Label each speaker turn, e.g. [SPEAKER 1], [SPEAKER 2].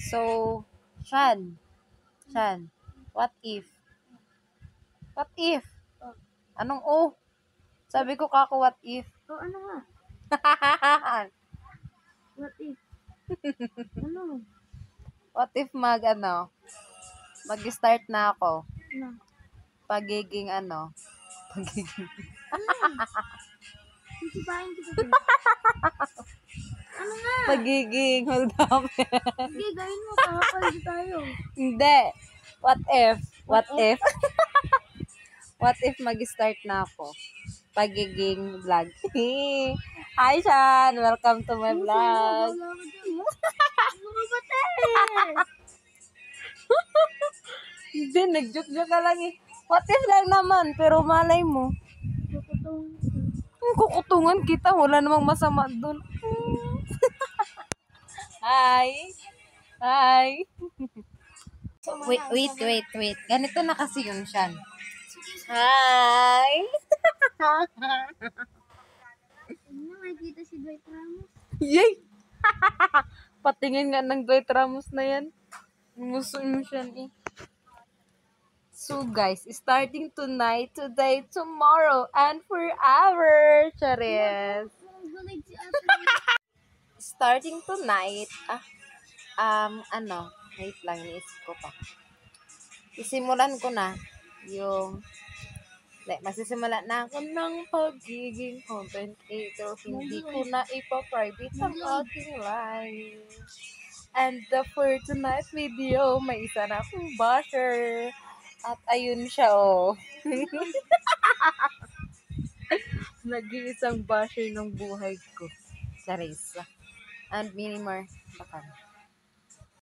[SPEAKER 1] So, Shan, what if? What if? Anong O? Sabi ko kako, what if?
[SPEAKER 2] Ano nga? What if? Ano?
[SPEAKER 1] What if mag-start na ako.
[SPEAKER 2] Ano?
[SPEAKER 1] Pagiging
[SPEAKER 2] Sisipahin kita din. Ano nga?
[SPEAKER 1] pagiging, hold up.
[SPEAKER 2] Sige, gawin mo. Kakapalit tayo.
[SPEAKER 1] Hindi. What if?
[SPEAKER 2] What if?
[SPEAKER 1] What if mag-start na ako? Pagiging vlog. Hi, Shan! Welcome to my vlog.
[SPEAKER 2] Wala ka dyan. Ano ka ba, te?
[SPEAKER 1] Hindi, nag-joke-joke ka lang eh. What if lang naman, pero malay mo. Kukutungan kita, wala namang masama dun. Hi! Hi! Wait. Ganito na kasi yun, Shan. Hi!
[SPEAKER 2] Ano, makikita si Dwight Ramos.
[SPEAKER 1] Yay! Patingin nga ng Dwight Ramos na yan. Gusto mo siya eh. So guys, starting tonight, today, tomorrow, and forever. Charis.
[SPEAKER 2] Gulig si ate.
[SPEAKER 1] Starting tonight, wait lang, niisip ko pa. Isimulan ko na yung, masisimula na ako ng pagiging content creator. Hindi ko na ipa-private ang aking life. And for tonight's video, may isa na akong basher. At ayun siya, oh. Nag-iisang basher ng buhay ko. Charis. And Minimar, baka.